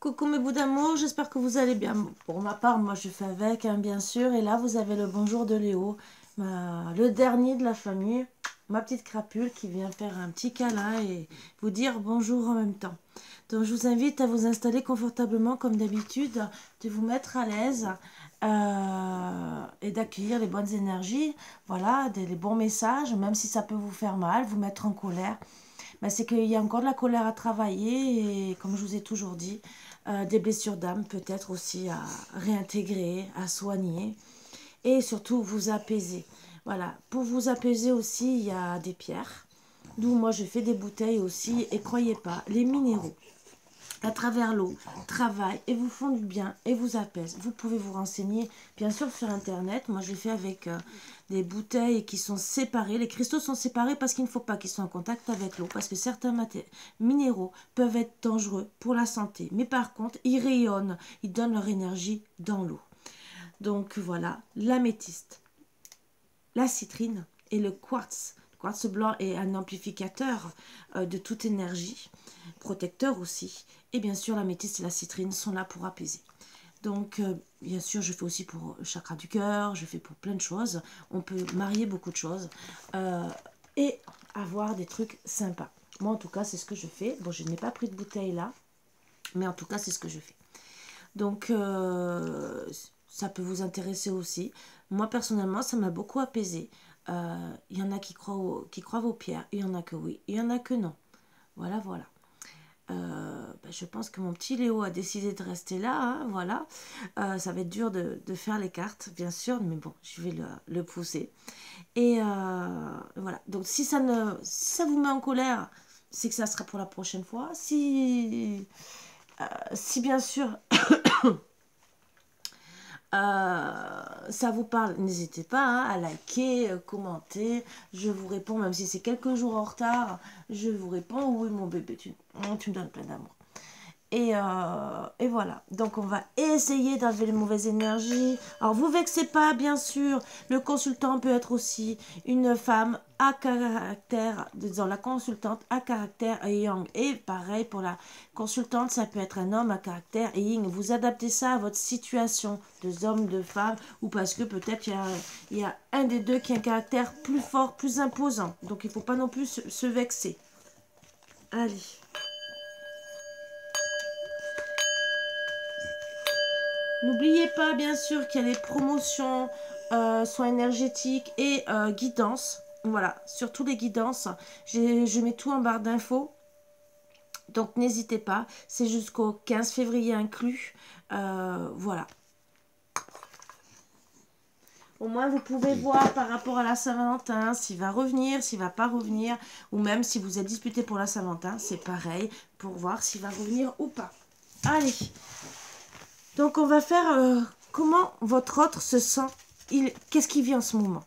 Coucou mes bouts d'amour, j'espère que vous allez bien. Pour ma part, moi je fais avec, hein, bien sûr. Et là, vous avez le bonjour de Léo, le dernier de la famille, ma petite crapule qui vient faire un petit câlin et vous dire bonjour en même temps. Donc je vous invite à vous installer confortablement comme d'habitude, de vous mettre à l'aise et d'accueillir les bonnes énergies, voilà, les bons messages, même si ça peut vous faire mal, vous mettre en colère. Ben, c'est qu'il y a encore de la colère à travailler et comme je vous ai toujours dit, des blessures d'âme peut-être aussi à réintégrer, à soigner et surtout vous apaiser. Voilà, pour vous apaiser aussi, il y a des pierres, d'où moi je fais des bouteilles aussi et croyez pas, les minéraux à travers l'eau, travaillent et vous font du bien et vous apaisent. Vous pouvez vous renseigner bien sûr sur internet. Moi je fais avec des bouteilles qui sont séparées. Les cristaux sont séparés parce qu'il ne faut pas qu'ils soient en contact avec l'eau, parce que certains minéraux peuvent être dangereux pour la santé. Mais par contre, ils rayonnent, ils donnent leur énergie dans l'eau. Donc voilà, l'améthyste, la citrine et le quartz. Le quartz blanc est un amplificateur de toute énergie, protecteur aussi. Et bien sûr, l'améthyste et la citrine sont là pour apaiser. Donc, bien sûr, je fais aussi pour le chakra du cœur, je fais pour plein de choses. On peut marier beaucoup de choses et avoir des trucs sympas. Moi, en tout cas, c'est ce que je fais. Bon, je n'ai pas pris de bouteille là, mais en tout cas, c'est ce que je fais. Donc, ça peut vous intéresser aussi. Moi, personnellement, ça m'a beaucoup apaisé. Il y en a qui croient aux pierres, il y en a que oui, il y en a que non. Voilà, voilà. Je pense que mon petit Léo a décidé de rester là, hein, voilà. Ça va être dur de faire les cartes, bien sûr, mais bon, je vais le pousser. Et voilà, donc si ça vous met en colère, c'est que ça sera pour la prochaine fois. Si bien sûr ça vous parle, n'hésitez pas hein, à liker, commenter. Je vous réponds, même si c'est quelques jours en retard, je vous réponds. Oui, mon bébé, tu me donnes plein d'amour. Et voilà, donc on va essayer d'enlever les mauvaises énergies. Alors vous vexez pas, bien sûr, le consultant peut être aussi une femme à caractère, disons la consultante à caractère yang. Et pareil pour la consultante, ça peut être un homme à caractère yin. Vous adaptez ça à votre situation, deux hommes, deux femmes, ou parce que peut-être il y a un des deux qui a un caractère plus fort, plus imposant. Donc il ne faut pas non plus se vexer. Allez. N'oubliez pas, bien sûr, qu'il y a les promotions, soins énergétiques et guidance. Voilà, surtout les guidances. Je mets tout en barre d'infos. Donc, n'hésitez pas. C'est jusqu'au 15 février inclus. Voilà. Au moins, vous pouvez voir par rapport à la Saint-Valentin, s'il va revenir, s'il ne va pas revenir. Ou même si vous êtes disputé pour la Saint-Valentin, c'est pareil. Pour voir s'il va revenir ou pas. Allez. Donc, on va faire comment votre autre se sent. Qu'est-ce qui vit en ce moment?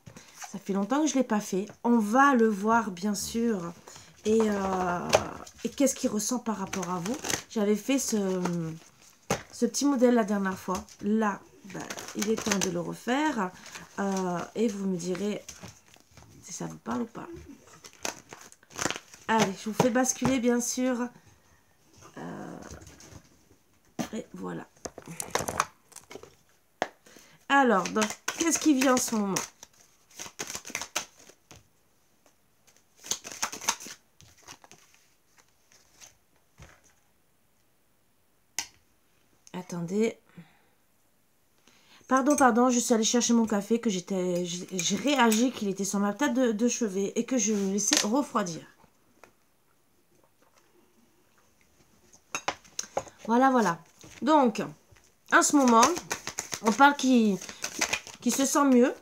Ça fait longtemps que je ne l'ai pas fait. On va le voir, bien sûr. Et qu'est-ce qu'il ressent par rapport à vous? J'avais fait ce petit modèle la dernière fois. Là, ben, il est temps de le refaire. Et vous me direz si ça vous parle ou pas. Allez, je vous fais basculer, bien sûr. Et voilà. Alors, donc, qu'est-ce qui vient en ce moment? Attendez. Pardon, je suis allée chercher mon café, que j'ai réagi qu'il était sur ma table de chevet et que je le laissais refroidir. Voilà, voilà. Donc, en ce moment, on parle qui se sent mieux,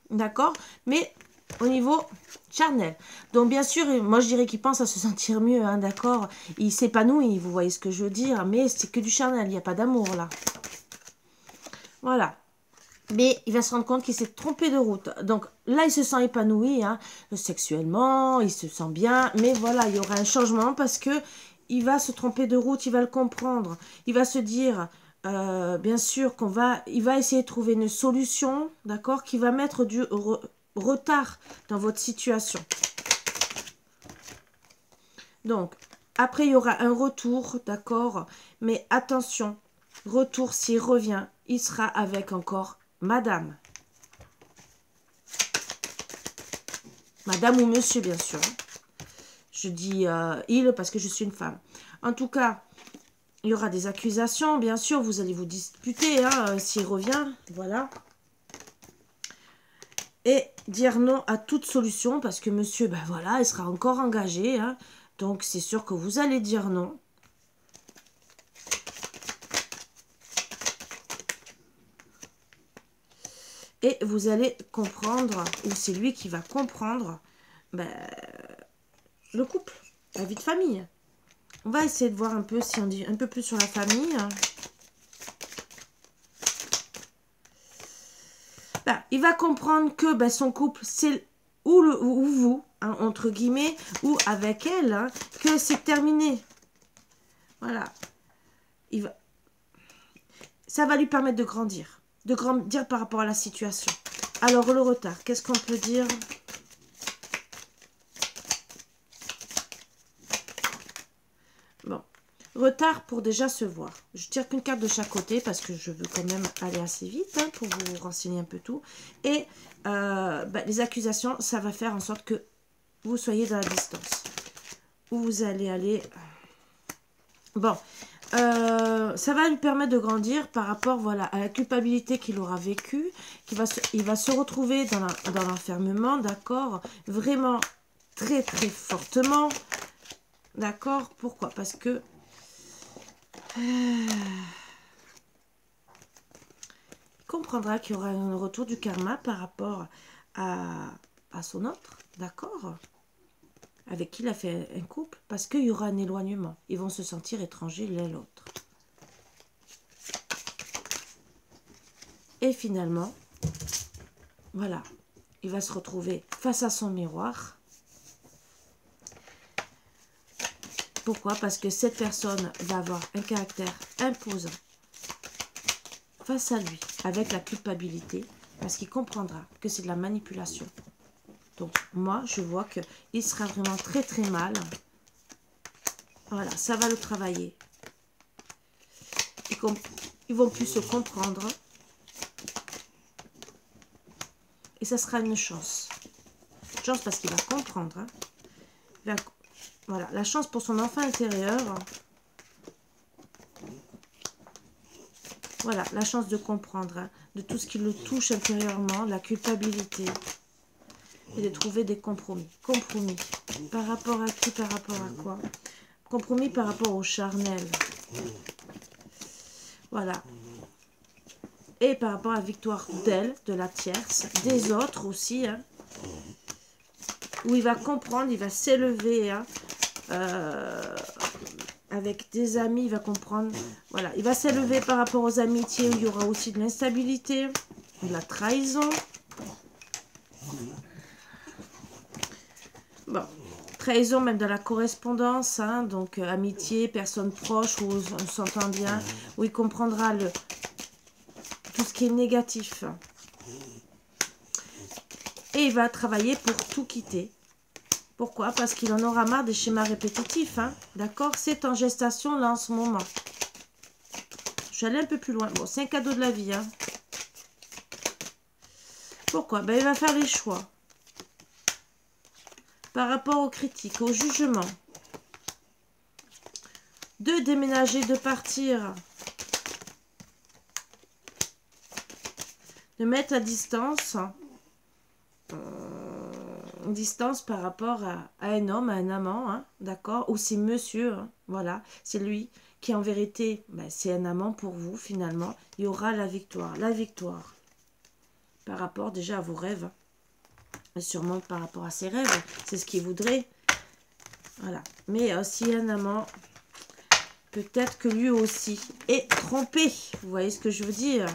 d'accord? Mais au niveau charnel. Donc, bien sûr, moi, je dirais qu'il pense à se sentir mieux, hein, d'accord? Il s'épanouit, vous voyez ce que je veux dire, mais c'est que du charnel, il n'y a pas d'amour, là. Voilà. Mais il va se rendre compte qu'il s'est trompé de route. Donc là, il se sent épanoui, hein, sexuellement, il se sent bien. Mais voilà, il y aura un changement parce que il va se tromper de route, il va le comprendre. Il va se dire, bien sûr, il va essayer de trouver une solution, d'accord, qui va mettre du retard dans votre situation. Donc, Après, il y aura un retour, d'accord? Mais attention, retour, s'il revient, il sera avec encore madame. Madame ou monsieur, bien sûr. Je dis il parce que je suis une femme. En tout cas, il y aura des accusations, bien sûr. Vous allez vous disputer s'il revient. Voilà. Et dire non à toute solution parce que monsieur, ben voilà, il sera encore engagé. Hein. Donc, c'est sûr que vous allez dire non. Et vous allez comprendre, ou c'est lui qui va comprendre, ben, le couple, la vie de famille. On va essayer de voir un peu si on dit un peu plus sur la famille. Ben, il va comprendre que ben, son couple, c'est ou vous, hein, entre guillemets, ou avec elle, hein, que c'est terminé. Voilà. Ça va lui permettre de grandir par rapport à la situation. Alors, le retard, qu'est-ce qu'on peut dire ? Bon, retard pour déjà se voir. Je tire qu'une carte de chaque côté parce que je veux quand même aller assez vite hein, pour vous renseigner un peu tout. Et les accusations, ça va faire en sorte que vous soyez dans la distance. Où vous allez aller... Bon, ça va lui permettre de grandir par rapport voilà, à la culpabilité qu'il aura vécue. Il va se retrouver dans l'enfermement, d'accord? Vraiment très très fortement. D'accord? Pourquoi? Parce que... il comprendra qu'il y aura un retour du karma par rapport à son autre, d'accord? Avec qui il a fait un couple, parce qu'il y aura un éloignement. Ils vont se sentir étrangers l'un l'autre. Et finalement, voilà, il va se retrouver face à son miroir. Pourquoi? Parce que cette personne va avoir un caractère imposant face à lui, avec la culpabilité, parce qu'il comprendra que c'est de la manipulation. Donc, moi, je vois qu'il sera vraiment très, très mal. Voilà, ça va le travailler. Ils vont plus se comprendre. Et ça sera une chance. Chance parce qu'il va comprendre. Hein. Voilà, la chance pour son enfant intérieur. Voilà, la chance de comprendre. Hein, de tout ce qui le touche intérieurement, la culpabilité. Et de trouver des compromis. Compromis. Par rapport à qui? Par rapport à quoi? Compromis par rapport au charnel. Voilà. Et par rapport à la victoire d'elle, de la tierce, des autres aussi. Hein, où il va comprendre, il va s'élever. Hein, avec des amis, il va comprendre. Voilà, il va s'élever par rapport aux amitiés où il y aura aussi de l'instabilité, de la trahison. Bon, trahison même dans la correspondance, hein, donc amitié, personne proche, où on s'entend bien, où il comprendra tout ce qui est négatif. Et il va travailler pour tout quitter. Pourquoi? Parce qu'il en aura marre des schémas répétitifs, hein, d'accord? C'est en gestation là en ce moment. Je suis allée un peu plus loin. Bon, c'est un cadeau de la vie, hein. Pourquoi? Ben, il va faire les choix. Par rapport aux critiques, au jugement. De déménager, de partir. De mettre à distance. Distance par rapport à un homme, à un amant, hein, d'accord? Ou c'est monsieur, hein, voilà. C'est lui qui, en vérité, ben, c'est un amant pour vous, finalement. Il y aura la victoire. La victoire. Par rapport déjà à vos rêves. Et sûrement par rapport à ses rêves. C'est ce qu'il voudrait. Voilà. Mais s'il y a un amant, peut-être que lui aussi est trompé. Vous voyez ce que je veux dire?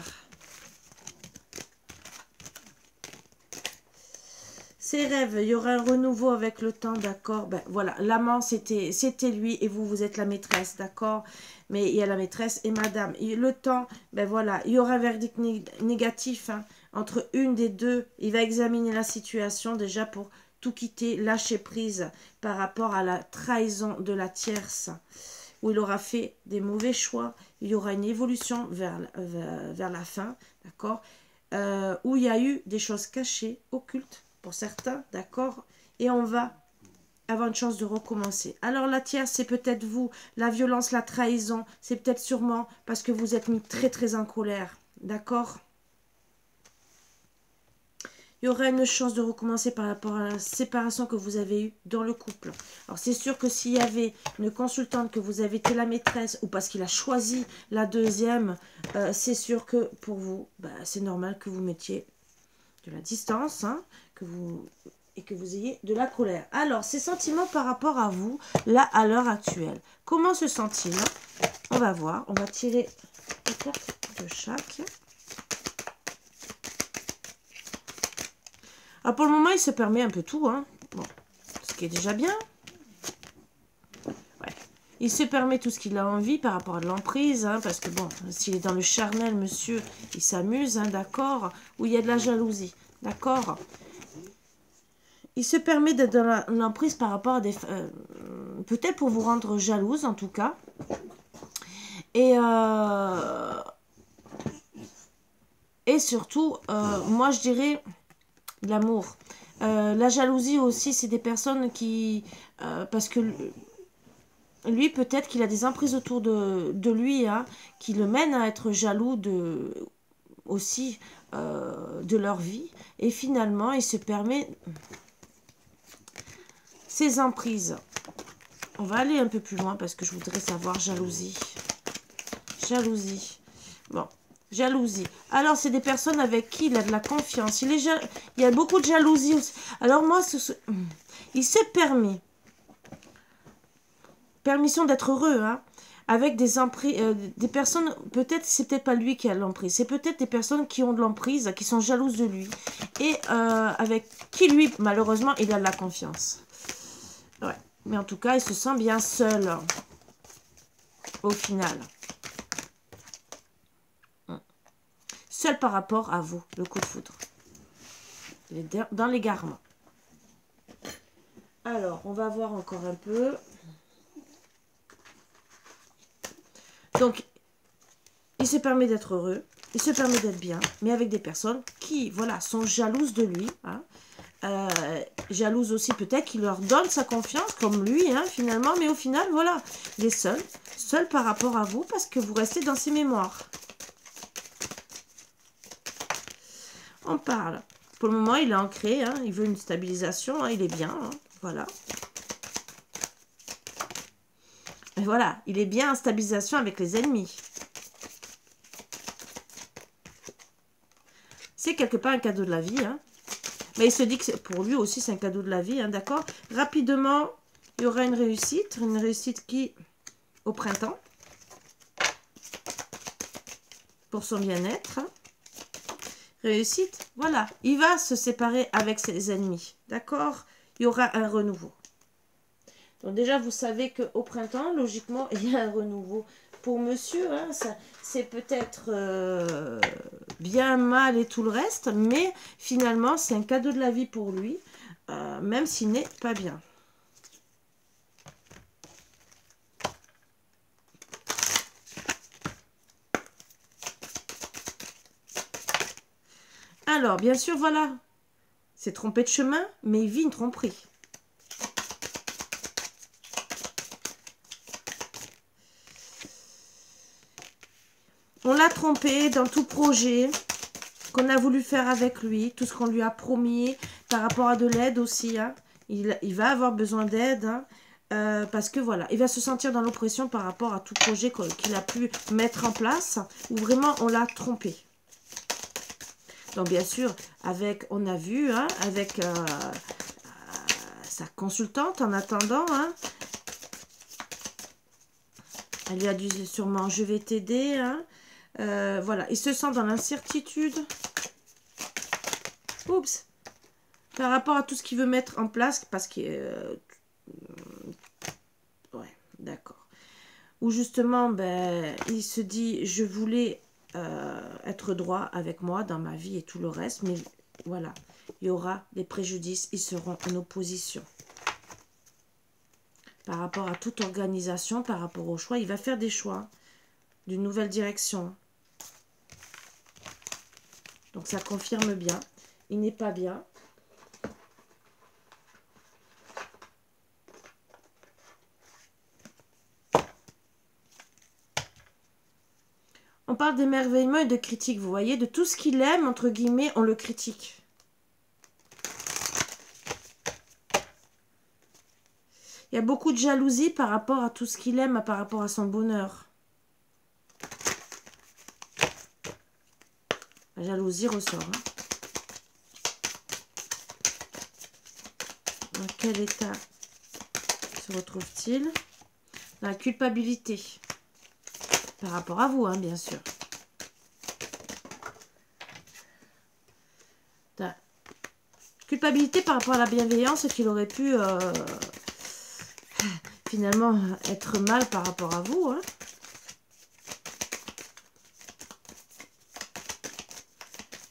Ses rêves, il y aura un renouveau avec le temps, d'accord? Ben voilà, l'amant, c'était lui et vous êtes la maîtresse, d'accord? Mais il y a la maîtresse et madame. Et le temps, ben voilà, il y aura un verdict négatif hein, entre une des deux. Il va examiner la situation déjà pour tout quitter, lâcher prise par rapport à la trahison de la tierce, où il aura fait des mauvais choix. Il y aura une évolution vers la fin, d'accord, où il y a eu des choses cachées, occultes pour certains, d'accord, et on va avoir une chance de recommencer. Alors la tierce, c'est peut-être vous, la violence, la trahison, c'est peut-être sûrement parce que vous êtes mis très très en colère, d'accord. Il y aura une chance de recommencer par rapport à la séparation que vous avez eue dans le couple. Alors c'est sûr que s'il y avait une consultante que vous avez été la maîtresse ou parce qu'il a choisi la deuxième, c'est sûr que pour vous, c'est normal que vous mettiez de la distance, hein, et que vous ayez de la colère. Alors, ces sentiments par rapport à vous, là, à l'heure actuelle. Comment se sent-il? On va voir. On va tirer une carte de chaque. Alors, pour le moment, il se permet un peu tout. Hein. Bon, ce qui est déjà bien. Ouais. Il se permet tout ce qu'il a envie par rapport à de l'emprise. Hein, parce que, bon, s'il est dans le charnel, monsieur, il s'amuse, hein, d'accord. Ou il y a de la jalousie, d'accord. Il se permet d'être dans l'emprise par rapport à des... peut-être pour vous rendre jalouse, en tout cas. Et surtout, moi, je dirais l'amour. La jalousie aussi, c'est des personnes qui... parce que lui, peut-être qu'il a des emprises autour de lui, hein, qui le mènent à être jaloux aussi de leur vie. Et finalement, il se permet... Ces emprises. On va aller un peu plus loin parce que je voudrais savoir jalousie. Jalousie. Bon, jalousie. Alors, c'est des personnes avec qui il a de la confiance. Il y a beaucoup de jalousie aussi. Alors, moi, il se permet. Permission d'être heureux, hein. Avec des emprises, des personnes, peut-être, c'est peut-être pas lui qui a l'emprise. C'est peut-être des personnes qui ont de l'emprise, qui sont jalouses de lui. Et avec qui, lui, malheureusement, il a de la confiance. Ouais, mais en tout cas, il se sent bien seul au final. Seul par rapport à vous, le coup de foudre. Dans l'égarement. Alors, on va voir encore un peu. Donc, il se permet d'être heureux, il se permet d'être bien, mais avec des personnes qui, voilà, sont jalouses de lui, hein. Jalouse aussi peut-être qu'il leur donne sa confiance comme lui, hein, finalement, mais au final, voilà, il est seul par rapport à vous parce que vous restez dans ses mémoires. On parle. Pour le moment, il est ancré, hein, il veut une stabilisation, hein, il est bien, hein, voilà. Et voilà, il est bien en stabilisation avec les ennemis. C'est quelque part un cadeau de la vie, hein. Mais il se dit que pour lui aussi, c'est un cadeau de la vie, hein, d'accord? Rapidement, il y aura une réussite qui, au printemps, pour son bien-être. Réussite, voilà. Il va se séparer avec ses ennemis, d'accord? Il y aura un renouveau. Donc déjà, vous savez qu'au printemps, logiquement, il y a un renouveau. Pour monsieur, hein, c'est peut-être bien mal et tout le reste, mais finalement, c'est un cadeau de la vie pour lui, même s'il n'est pas bien. Alors, bien sûr, voilà, c'est trompé de chemin, mais il vit une tromperie. On l'a trompé dans tout projet qu'on a voulu faire avec lui, tout ce qu'on lui a promis, par rapport à de l'aide aussi. Hein. Il va avoir besoin d'aide, hein, parce que voilà, il va se sentir dans l'oppression par rapport à tout projet qu'il a pu mettre en place, où vraiment on l'a trompé. Donc bien sûr, on a vu, hein, avec sa consultante en attendant, hein, elle lui a dit sûrement, je vais t'aider, hein. Voilà, il se sent dans l'incertitude. Oups. Par rapport à tout ce qu'il veut mettre en place, parce que... ouais, d'accord. Ou justement, ben, il se dit, je voulais être droit avec moi dans ma vie et tout le reste, mais voilà. il y aura des préjudices, ils seront en opposition. Par rapport à toute organisation, par rapport au choix, il va faire des choix d'une nouvelle direction. Donc ça confirme bien. Il n'est pas bien. On parle d'émerveillement et de critique, vous voyez, de tout ce qu'il aime, entre guillemets, on le critique. Il y a beaucoup de jalousie par rapport à tout ce qu'il aime, par rapport à son bonheur. La jalousie ressort. Hein. Dans quel état se retrouve-t-il? Dans la culpabilité. Par rapport à vous, hein, bien sûr. La culpabilité par rapport à la bienveillance qu'il aurait pu finalement être mal par rapport à vous. Hein.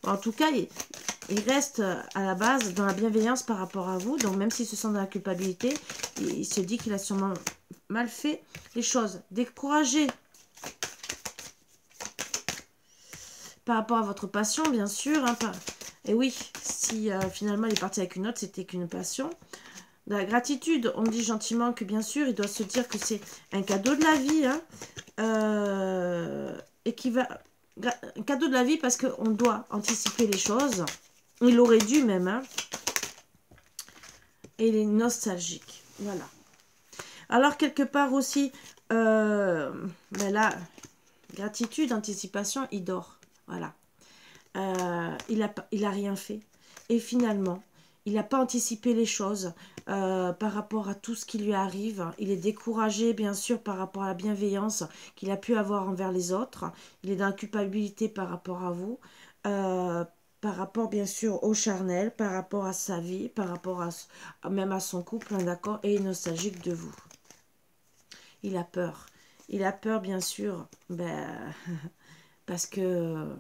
En tout cas, il reste à la base dans la bienveillance par rapport à vous. Donc même s'il se sent dans la culpabilité, il se dit qu'il a sûrement mal fait les choses. Découragé. Par rapport à votre passion, bien sûr. Hein, et oui, si finalement il est parti avec une autre, c'était qu'une passion. De la gratitude, on dit gentiment que bien sûr, il doit se dire que c'est un cadeau de la vie. Hein, et qui va... Un cadeau de la vie parce qu'on doit anticiper les choses. Il aurait dû même. Hein. Et il est nostalgique. Voilà. Alors, quelque part aussi, ben là, gratitude, anticipation, il dort. Voilà. Il a rien fait. Et finalement, il n'a pas anticipé les choses par rapport à tout ce qui lui arrive. Il est découragé, bien sûr, par rapport à la bienveillance qu'il a pu avoir envers les autres. Il est dans la culpabilité par rapport à vous. Par rapport, bien sûr, au charnel, par rapport à sa vie, par rapport à même à son couple, hein, d'accord, et il est nostalgique de vous. Il a peur. Il a peur, bien sûr, parce que...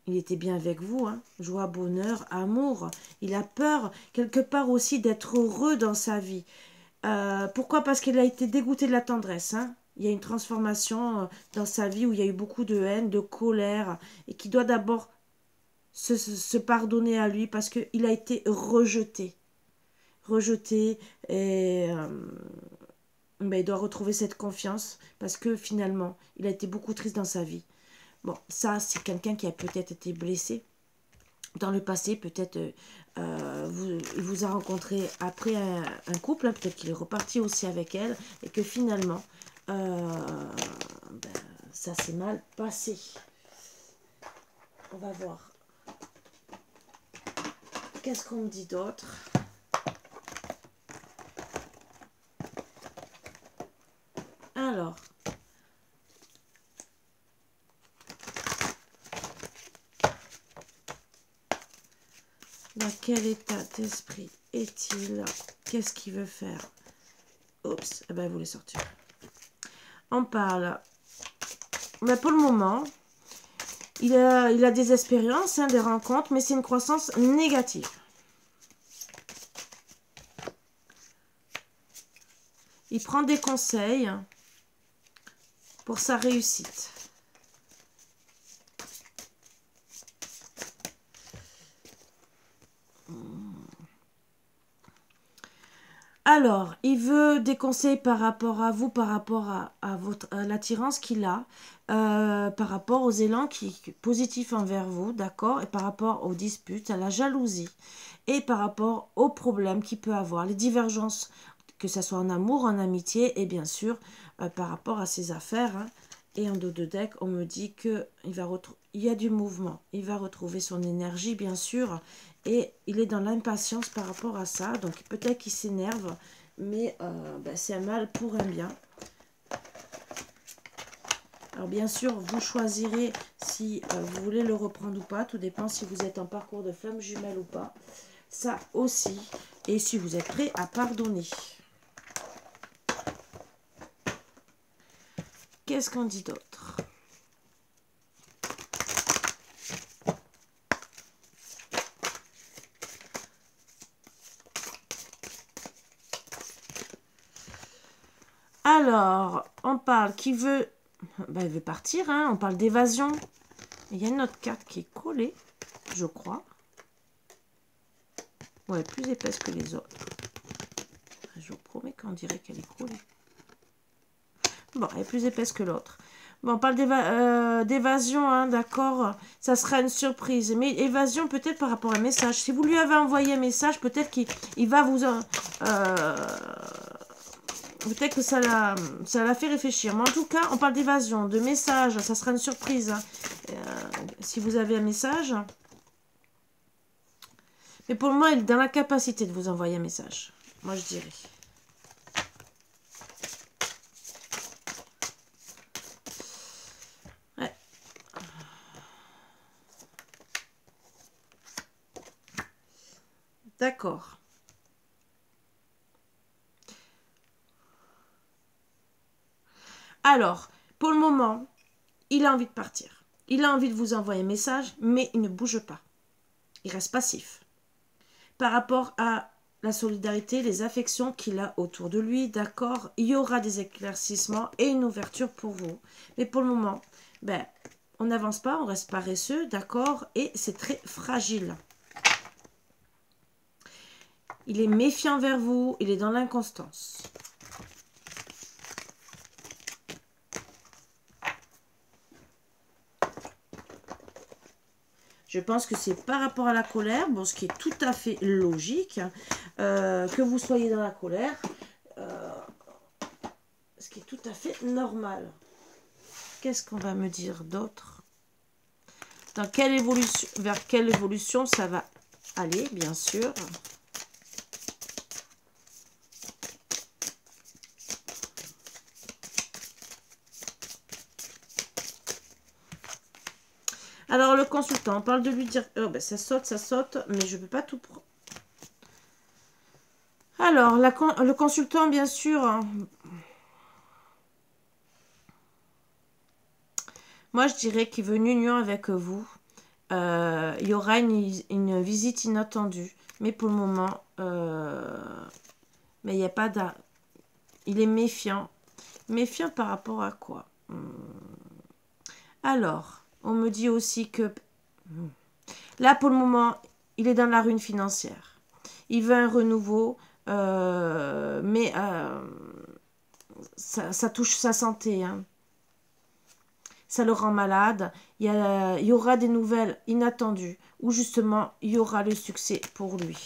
il était bien avec vous, hein. Joie, bonheur, amour. Il a peur, quelque part aussi, d'être heureux dans sa vie. Pourquoi? Parce qu'il a été dégoûté de la tendresse. Hein. Il y a une transformation dans sa vie où il y a eu beaucoup de haine, de colère, et qui doit d'abord se pardonner à lui parce qu'il a été rejeté. Rejeté, et il doit retrouver cette confiance parce que finalement, il a été beaucoup triste dans sa vie. Bon, ça, c'est quelqu'un qui a peut-être été blessé dans le passé. Peut-être il vous a rencontré après un couple. Hein, peut-être qu'il est reparti aussi avec elle. Et que finalement, ça s'est mal passé. On va voir. Qu'est-ce qu'on me dit d'autre? Alors... dans quel état d'esprit est-il? Qu'est-ce qu'il veut faire? Oups, eh ben, il voulait sortir. On parle. Mais pour le moment, il a des expériences, hein, des rencontres, mais c'est une croissance négative. Il prend des conseils pour sa réussite. Alors, il veut des conseils par rapport à vous, par rapport à l'attirance qu'il a, par rapport aux élans positifs envers vous, d'accord, et par rapport aux disputes, à la jalousie, et par rapport aux problèmes qu'il peut avoir, les divergences, que ce soit en amour, en amitié, et bien sûr, par rapport à ses affaires. Hein. Et en dos de deck, on me dit qu'il y a du mouvement, il va retrouver son énergie, bien sûr, et il est dans l'impatience par rapport à ça. Donc peut-être qu'il s'énerve, mais c'est un mal pour un bien. Alors bien sûr, vous choisirez si vous voulez le reprendre ou pas. Tout dépend si vous êtes en parcours de flamme jumelle ou pas. Ça aussi. Et si vous êtes prêt à pardonner. Qu'est-ce qu'on dit d'autre? On parle qui veut... Ben, il veut partir, hein. On parle d'évasion. Il y a une autre carte qui est collée, je crois. Ouais, plus épaisse que les autres. Je vous promets qu'on dirait qu'elle est collée. Bon, elle est plus épaisse que l'autre. Bon, on parle d'évasion, hein, d'accord. Ça sera une surprise. Mais évasion peut-être par rapport à un message. Si vous lui avez envoyé un message, peut-être qu'il va vous... peut-être que ça l'a fait réfléchir. Mais en tout cas, on parle d'évasion, de message. Ça sera une surprise. Hein. Si vous avez un message. Mais pour le moment, elle est dans la capacité de vous envoyer un message. Moi, je dirais. Ouais. D'accord. Alors, pour le moment, il a envie de partir. Il a envie de vous envoyer un message, mais il ne bouge pas. Il reste passif. Par rapport à la solidarité, les affections qu'il a autour de lui, d'accord, il y aura des éclaircissements et une ouverture pour vous. Mais pour le moment, ben, on n'avance pas, on reste paresseux, d'accord, et c'est très fragile. Il est méfiant vers vous, il est dans l'inconstance. Je pense que c'est par rapport à la colère, bon, ce qui est tout à fait logique, que vous soyez dans la colère, ce qui est tout à fait normal. Qu'est-ce qu'on va me dire d'autre? Dans quelle évolution, vers quelle évolution ça va aller, bien sûr. Alors, le consultant, on parle de lui dire... Oh, ben, ça saute, mais je ne peux pas tout... Alors, le consultant, bien sûr... Hein, moi, je dirais qu'il veut une union avec vous. Il y aura une visite inattendue. Mais pour le moment... mais il n'y a pas d'un... Il est méfiant. Méfiant par rapport à quoi? Alors... On me dit aussi que là, pour le moment, il est dans la ruine financière. Il veut un renouveau, mais ça touche sa santé. Hein. Ça le rend malade. Il y aura des nouvelles inattendues où justement, il y aura le succès pour lui.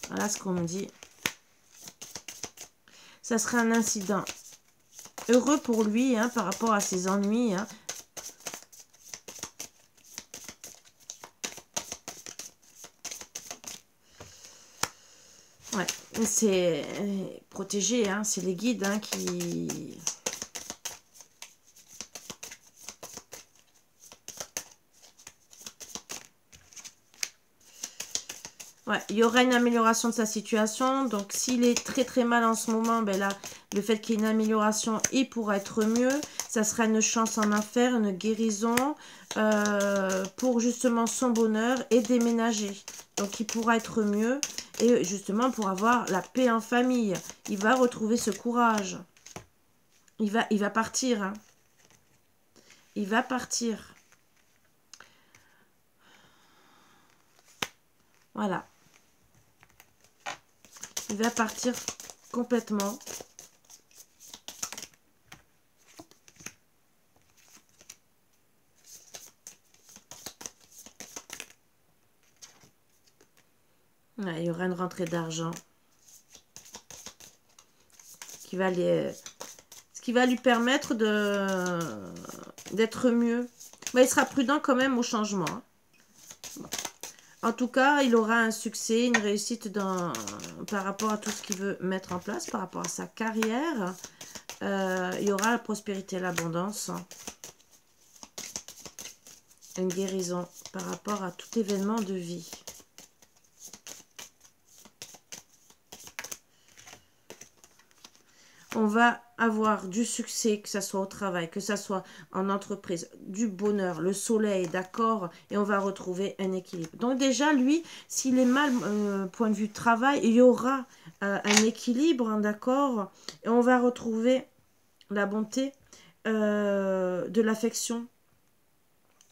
Voilà ce qu'on me dit. Ça serait un incident heureux pour lui, hein, par rapport à ses ennuis. Hein. Ouais, c'est protégé, hein, c'est les guides hein, qui... Ouais, il y aura une amélioration de sa situation. Donc, s'il est très très mal en ce moment, ben là, le fait qu'il y ait une amélioration, il pourra être mieux. Ça sera une chance en affaires, une guérison pour justement son bonheur et déménager. Donc, il pourra être mieux et justement pour avoir la paix en famille. Il va retrouver ce courage. Il va partir. Hein. Il va partir. Voilà. Il va partir complètement. Ouais, il y aura une rentrée d'argent qui va ce qui va lui permettre d'être mieux. Mais il sera prudent quand même au changement. Hein. Bon. En tout cas, il aura un succès, une réussite par rapport à tout ce qu'il veut mettre en place, par rapport à sa carrière. Il y aura la prospérité et l'abondance. Une guérison par rapport à tout événement de vie. On va avoir du succès, que ce soit au travail, que ce soit en entreprise, du bonheur, le soleil, d'accord, et on va retrouver un équilibre. Donc déjà, lui, s'il est mal point de vue travail, il y aura un équilibre, hein, d'accord? Et on va retrouver la bonté de l'affection.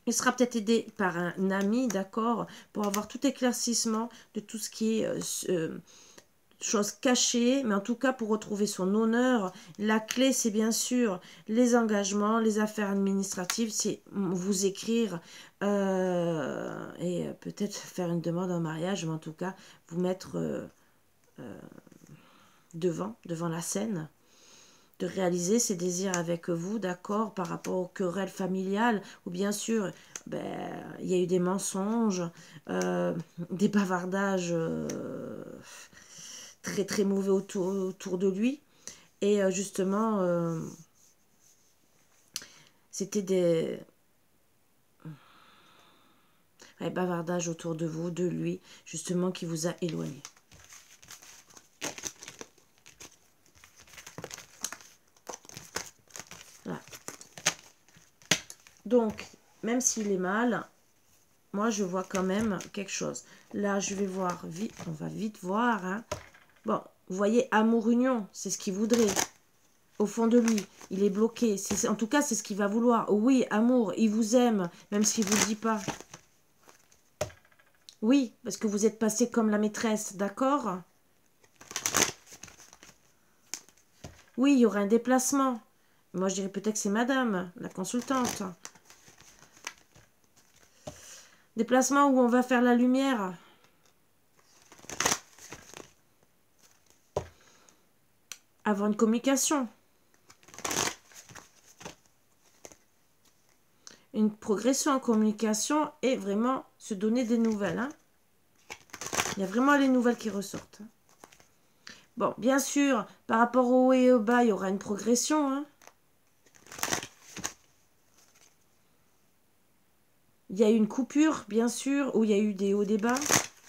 Il sera peut-être aidé par un ami, d'accord? Pour avoir tout éclaircissement de tout ce qui est chose cachée, mais en tout cas pour retrouver son honneur. La clé, c'est bien sûr les engagements, les affaires administratives, c'est vous écrire et peut-être faire une demande en mariage, mais en tout cas vous mettre devant la scène, de réaliser ses désirs avec vous, d'accord, par rapport aux querelles familiales, ou bien sûr, ben, il y a eu des mensonges, des bavardages très très mauvais autour de lui, et justement, c'était des bavardages autour de vous, de lui, justement, qui vous a éloigné. Voilà. Donc, même s'il est mal, moi, je vois quand même quelque chose. Là, je vais voir vite, on va vite voir. Hein. Bon, vous voyez, amour-union, c'est ce qu'il voudrait. Au fond de lui, il est bloqué. En tout cas, c'est ce qu'il va vouloir. Oui, amour, il vous aime, même s'il ne vous le dit pas. Oui, parce que vous êtes passé comme la maîtresse, d'accord? Oui, il y aura un déplacement. Moi, je dirais peut-être que c'est madame, la consultante. Déplacement où on va faire la lumière. Avoir une communication. Une progression en communication et vraiment se donner des nouvelles. Hein. Il y a vraiment les nouvelles qui ressortent. Bon, bien sûr, par rapport au haut et au bas, il y aura une progression. Hein. Il y a eu une coupure, bien sûr, où il y a eu des hauts, des bas.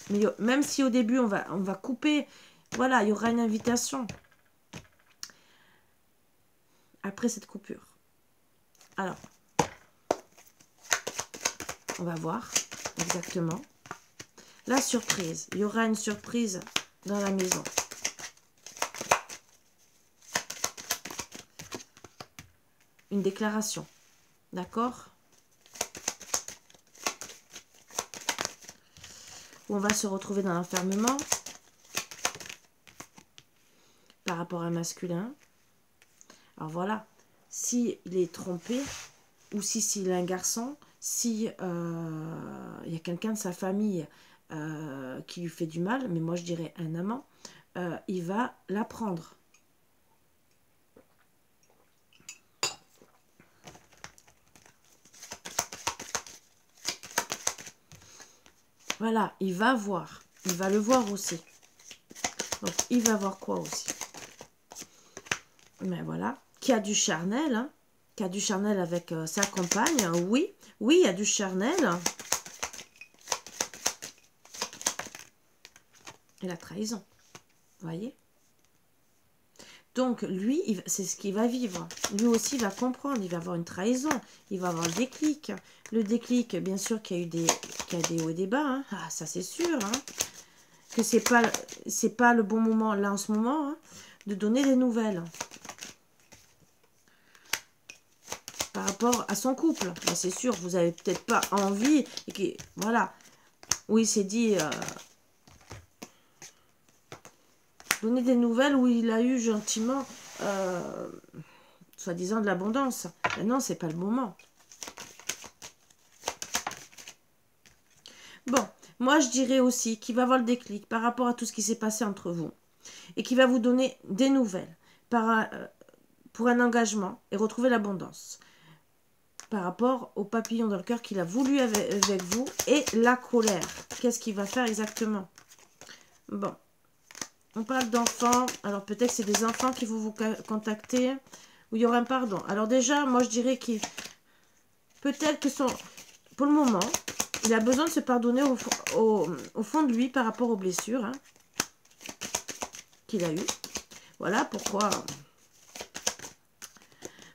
Mais même si au début, on va couper, voilà, il y aura une invitation. Après cette coupure. Alors, on va voir exactement. La surprise. Il y aura une surprise dans la maison. Une déclaration. D'accord? Où on va se retrouver dans l'enfermement. Par rapport à un masculin. Alors voilà. S'il est trompé, ou si s'il est un garçon, si y a quelqu'un de sa famille qui lui fait du mal, mais moi je dirais un amant, il va la prendre. Voilà, il va voir. Il va le voir aussi. Donc, il va voir quoi aussi? Mais voilà. Qui a du charnel, hein? Qui a du charnel avec sa compagne. Oui, oui, il y a du charnel. Et la trahison. Vous voyez? Donc, lui, c'est ce qu'il va vivre. Lui aussi va comprendre. Il va avoir une trahison. Il va avoir le déclic. Le déclic, bien sûr, qu'il y a des hauts et des bas. Hein. Ah, ça, c'est sûr. Hein. Que c'est pas le bon moment, là, en ce moment, hein, de donner des nouvelles. Par rapport à son couple. Ben, c'est sûr, vous n'avez peut-être pas envie. Et que, voilà. Où il s'est dit... donner des nouvelles où il a eu gentiment, soi-disant, de l'abondance. Mais non, c'est pas le moment. Bon, moi je dirais aussi qu'il va avoir le déclic par rapport à tout ce qui s'est passé entre vous. Et qu'il va vous donner des nouvelles pour un engagement et retrouver l'abondance. Par rapport au papillon dans le cœur qu'il a voulu avec vous et la colère. Qu'est-ce qu'il va faire exactement? Bon. On parle d'enfants. Alors, peut-être que c'est des enfants qui vont vous contacter. Ou il y aura un pardon. Alors, déjà, moi, je dirais qu'il... Peut-être que pour le moment, il a besoin de se pardonner au fond de lui par rapport aux blessures hein, qu'il a eues. Voilà pourquoi...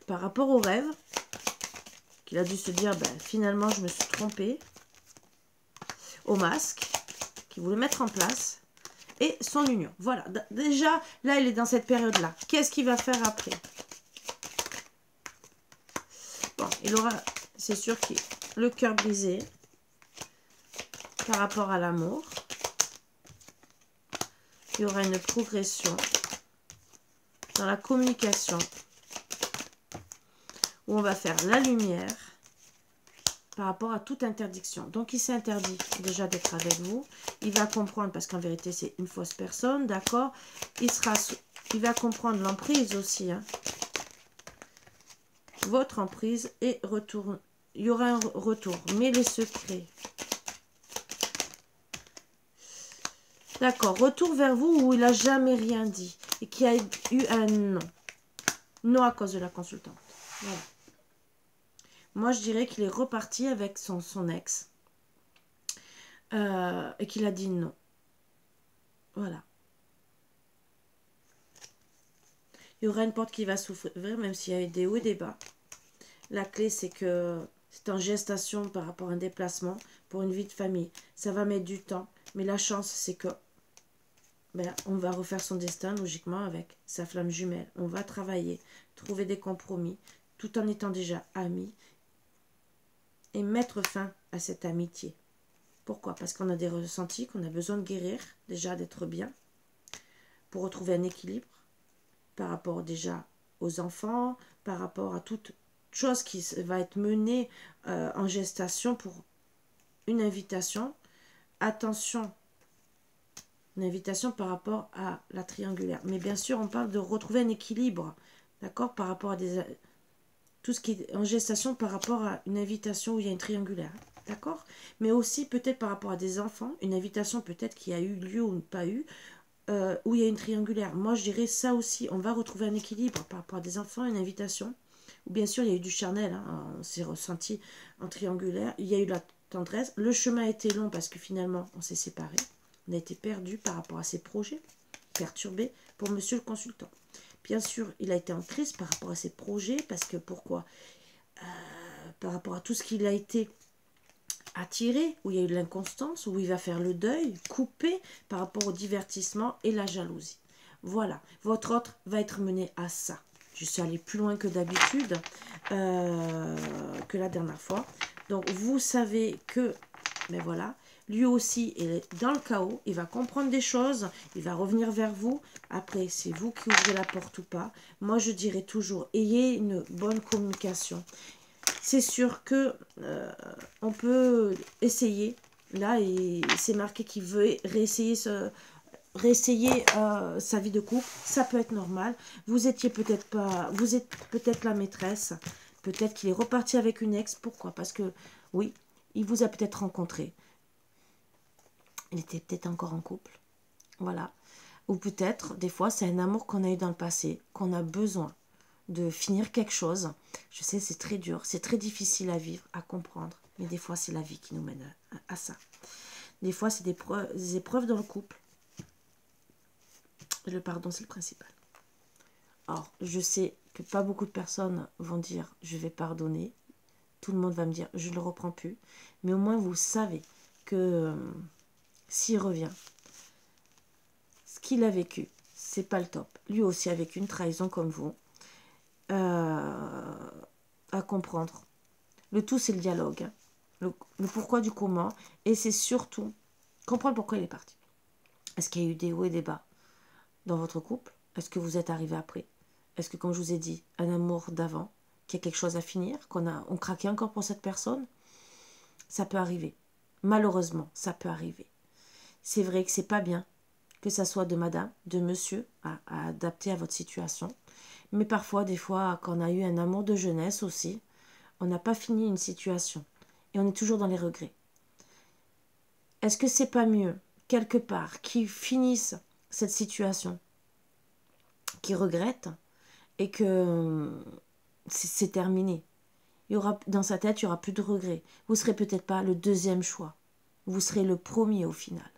Par rapport aux rêves, qu'il a dû se dire, ben, finalement, je me suis trompée. Au masque, qu'il voulait mettre en place. et son union. Voilà, déjà, là, il est dans cette période-là. Qu'est-ce qu'il va faire après? Bon, il aura, c'est sûr qu'il le cœur brisé par rapport à l'amour. Il y aura une progression dans la communication où on va faire la lumière par rapport à toute interdiction. Donc, il s'interdit déjà d'être avec vous. Il va comprendre, parce qu'en vérité, c'est une fausse personne, d'accord? Il va comprendre l'emprise aussi, hein. Votre emprise et retour. Il y aura un retour, mais les secrets. D'accord, retour vers vous où il n'a jamais rien dit et qui a eu un non. Non à cause de la consultante. Voilà. Moi, je dirais qu'il est reparti avec son ex et qu'il a dit non. Voilà. Il y aura une porte qui va s'ouvrir, même s'il y a eu des hauts et des bas. La clé, c'est que c'est en gestation par rapport à un déplacement pour une vie de famille. Ça va mettre du temps, mais la chance, c'est que on va refaire son destin logiquement avec sa flamme jumelle. On va travailler, trouver des compromis, tout en étant déjà amis et mettre fin à cette amitié. Pourquoi? Parce qu'on a des ressentis, qu'on a besoin de guérir, déjà d'être bien, pour retrouver un équilibre par rapport déjà aux enfants, par rapport à toute chose qui va être menée en gestation pour une invitation. Attention, une invitation par rapport à la triangulaire. Mais bien sûr, on parle de retrouver un équilibre, d'accord, par rapport à tout ce qui est en gestation par rapport à une invitation où il y a une triangulaire, d'accord. Mais aussi peut-être par rapport à des enfants, une invitation peut-être qui a eu lieu ou pas eu, où il y a une triangulaire. Moi, je dirais ça aussi, on va retrouver un équilibre par rapport à des enfants, une invitation, où bien sûr, il y a eu du charnel, hein, on s'est ressenti en triangulaire, il y a eu la tendresse, le chemin a été long parce que finalement, on s'est séparés, on a été perdu par rapport à ses projets, perturbé pour monsieur le consultant. Bien sûr, il a été en crise par rapport à ses projets, parce que pourquoi par rapport à tout ce qu'il a été attiré, où il y a eu de l'inconstance, où il va faire le deuil, coupé par rapport au divertissement et la jalousie. Voilà, votre autre va être mené à ça. Je suis allée plus loin que d'habitude, que la dernière fois. Donc, vous savez que, ben voilà, lui aussi, il est dans le chaos, il va comprendre des choses, il va revenir vers vous. Après, c'est vous qui ouvrez la porte ou pas. Moi, je dirais toujours, ayez une bonne communication. C'est sûr que on peut essayer. Là, c'est marqué qu'il veut réessayer sa vie de couple. Ça peut être normal. Vous étiez peut-être pas, vous êtes peut-être la maîtresse. Peut-être qu'il est reparti avec une ex. Pourquoi? Parce que, oui, il vous a peut-être rencontré. Il était peut-être encore en couple. Voilà. Ou peut-être, des fois, c'est un amour qu'on a eu dans le passé, qu'on a besoin de finir quelque chose. Je sais, c'est très dur, c'est très difficile à vivre, à comprendre. Mais des fois, c'est la vie qui nous mène à ça. Des fois, c'est des épreuves dans le couple. Le pardon, c'est le principal. Or, je sais que pas beaucoup de personnes vont dire « je vais pardonner ». Tout le monde va me dire « je ne le reprends plus ». Mais au moins, vous savez que s'il revient, ce qu'il a vécu, c'est pas le top. Lui aussi a vécu une trahison comme vous. À comprendre. Le tout, c'est le dialogue. Le pourquoi du comment. Et c'est surtout comprendre pourquoi il est parti. Est-ce qu'il y a eu des hauts et des bas dans votre couple? Est-ce que vous êtes arrivé après? Est-ce que, comme je vous ai dit, un amour d'avant, qu'il y a quelque chose à finir, on craquait encore pour cette personne? Ça peut arriver. Malheureusement, ça peut arriver. C'est vrai que c'est pas bien que ça soit de madame, de monsieur, à adapter à votre situation. Mais parfois, des fois, quand on a eu un amour de jeunesse aussi, on n'a pas fini une situation. Et on est toujours dans les regrets. Est-ce que c'est pas mieux, quelque part, qu'ils finissent cette situation, qu'ils regrettent, et que c'est terminé? Il y aura, dans sa tête, il n'y aura plus de regrets. Vous ne serez peut-être pas le deuxième choix. Vous serez le premier au final.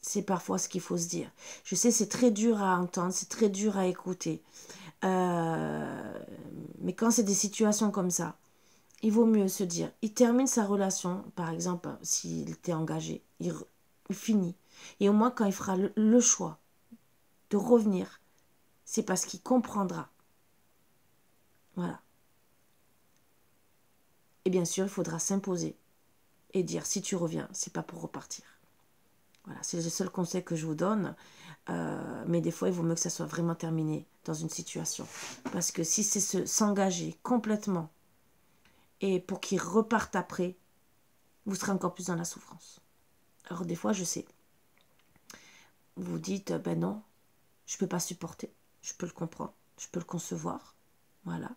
C'est parfois ce qu'il faut se dire. Je sais, c'est très dur à entendre, c'est très dur à écouter. Mais quand c'est des situations comme ça, il vaut mieux se dire, il termine sa relation, par exemple, s'il était engagé, il finit. Et au moins, quand il fera le choix de revenir, c'est parce qu'il comprendra. Voilà. Et bien sûr, il faudra s'imposer et dire, si tu reviens, c'est pas pour repartir. Voilà, c'est le seul conseil que je vous donne. Mais des fois, il vaut mieux que ça soit vraiment terminé dans une situation. Parce que si c'est s'engager complètement et pour qu'il reparte après, vous serez encore plus dans la souffrance. Alors des fois, je sais, vous dites, ben non, je ne peux pas supporter, je peux le comprendre, je peux le concevoir, voilà,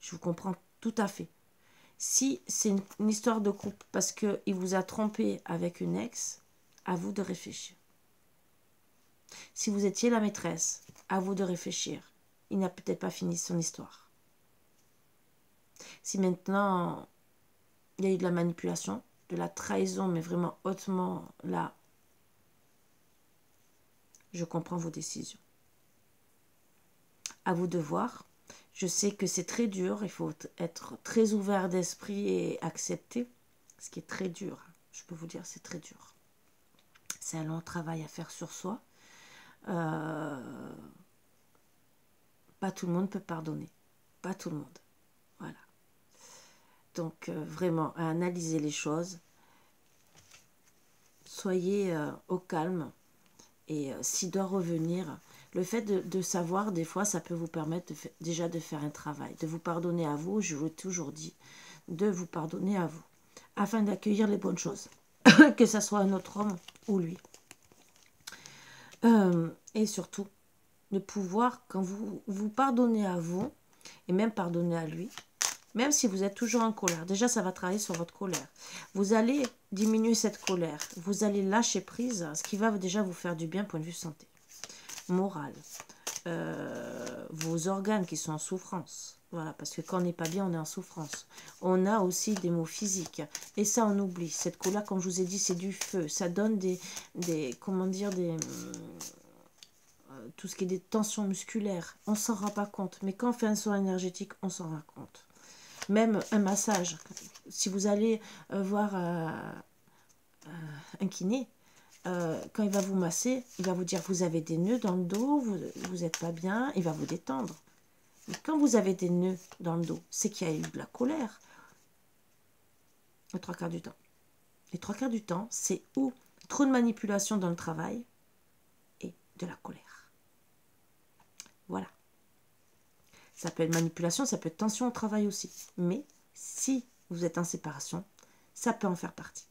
je vous comprends tout à fait. Si c'est une histoire de couple parce qu'il vous a trompé avec une ex, à vous de réfléchir. Si vous étiez la maîtresse, à vous de réfléchir. Il n'a peut-être pas fini son histoire. Si maintenant, il y a eu de la manipulation, de la trahison, mais vraiment hautement là, je comprends vos décisions. À vous de voir. Je sais que c'est très dur, il faut être très ouvert d'esprit et accepter, ce qui est très dur. Je peux vous dire, c'est très dur. C'est un long travail à faire sur soi. Pas tout le monde peut pardonner. Pas tout le monde. Voilà. Donc, vraiment, à analyser les choses. Soyez au calme. Et s'il doit revenir, le fait de savoir, des fois, ça peut vous permettre déjà de faire un travail, de vous pardonner à vous, je vous l'ai toujours dit, de vous pardonner à vous, afin d'accueillir les bonnes choses, que ce soit un autre homme ou lui. Et surtout, de pouvoir, quand vous vous pardonnez à vous, et même pardonner à lui, même si vous êtes toujours en colère, déjà ça va travailler sur votre colère. Vous allez diminuer cette colère, vous allez lâcher prise, ce qui va déjà vous faire du bien point de vue santé, morale, vos organes qui sont en souffrance. Voilà, parce que quand on n'est pas bien, on est en souffrance. On a aussi des maux physiques. Et ça, on oublie. Cette colère, comme je vous ai dit, c'est du feu. Ça donne comment dire, tout ce qui est des tensions musculaires. On ne s'en rend pas compte. Mais quand on fait un soin énergétique, on s'en rend compte. Même un massage. Si vous allez voir un kiné, quand il va vous masser, il va vous dire vous avez des nœuds dans le dos, vous n'êtes pas bien, il va vous détendre. Mais quand vous avez des nœuds dans le dos, c'est qu'il y a eu de la colère. Les trois quarts du temps. Les trois quarts du temps, c'est ou trop de manipulation dans le travail et de la colère. Voilà. Ça peut être manipulation, ça peut être tension au travail aussi. Mais si vous êtes en séparation, ça peut en faire partie.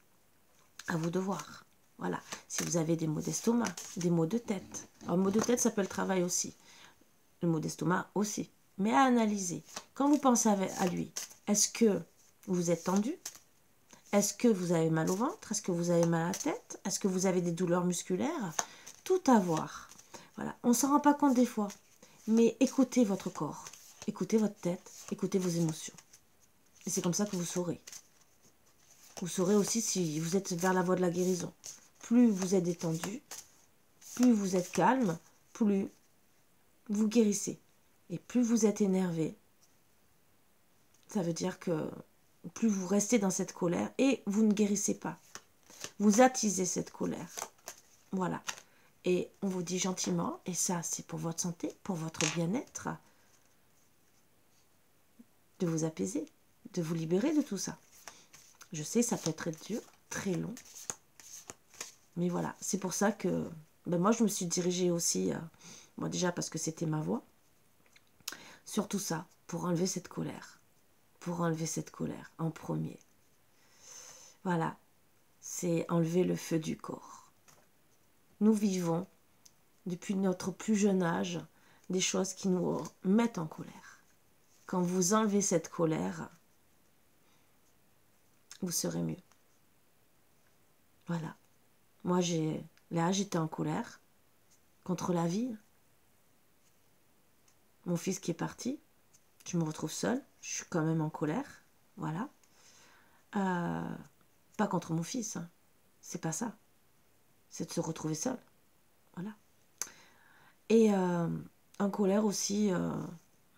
À vous de voir. Voilà. Si vous avez des maux d'estomac, des maux de tête. Alors, maux de tête, ça peut être le travail aussi. Le maux d'estomac aussi. Mais à analyser. Quand vous pensez à lui, est-ce que vous êtes tendu? Est-ce que vous avez mal au ventre? Est-ce que vous avez mal à la tête? Est-ce que vous avez des douleurs musculaires? Tout à voir. Voilà. On ne s'en rend pas compte des fois. Mais écoutez votre corps. Écoutez votre tête. Écoutez vos émotions. Et c'est comme ça que vous saurez. Vous saurez aussi si vous êtes vers la voie de la guérison. Plus vous êtes détendu, plus vous êtes calme, plus vous guérissez. Et plus vous êtes énervé, ça veut dire que plus vous restez dans cette colère et vous ne guérissez pas. Vous attisez cette colère. Voilà. Et on vous dit gentiment, et ça c'est pour votre santé, pour votre bien-être, de vous apaiser, de vous libérer de tout ça. Je sais, ça peut être très dur, très long. Mais voilà, c'est pour ça que moi je me suis dirigée aussi, moi déjà parce que c'était ma voix, sur tout ça, pour enlever cette colère. Pour enlever cette colère en premier. Voilà, c'est enlever le feu du corps. Nous vivons, depuis notre plus jeune âge, des choses qui nous mettent en colère. Quand vous enlevez cette colère, vous serez mieux. Voilà. Moi, j'étais en colère contre la vie. Mon fils qui est parti, je me retrouve seule, je suis quand même en colère, voilà. Pas contre mon fils, hein. C'est pas ça. C'est de se retrouver seule, voilà. Et en colère aussi,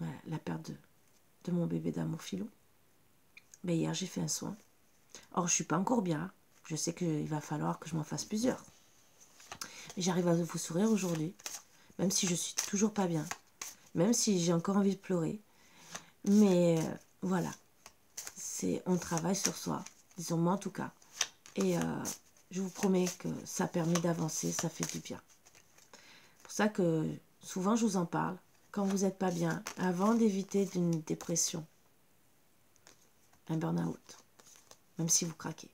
la perte de mon bébé d'amour filou. Mais hier, j'ai fait un soin. Or, je suis pas encore bien. Je sais qu'il va falloir que je m'en fasse plusieurs. Mais j'arrive à vous sourire aujourd'hui, même si je suis toujours pas bien, même si j'ai encore envie de pleurer. Mais voilà, on travaille sur soi, disons moi en tout cas. Et je vous promets que ça permet d'avancer, ça fait du bien. C'est pour ça que souvent je vous en parle, quand vous n'êtes pas bien, avant d'éviter une dépression, un burn-out, même si vous craquez.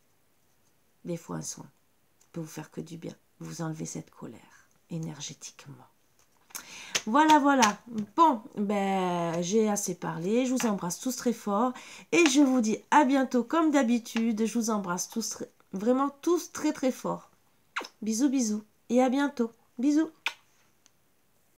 Des fois un soin peut vous faire que du bien, vous enlever cette colère énergétiquement. Voilà, voilà. Bon, ben, j'ai assez parlé. Je vous embrasse tous très fort. Et je vous dis à bientôt comme d'habitude. Je vous embrasse tous, vraiment tous très très fort. Bisous, bisous. Et à bientôt. Bisous.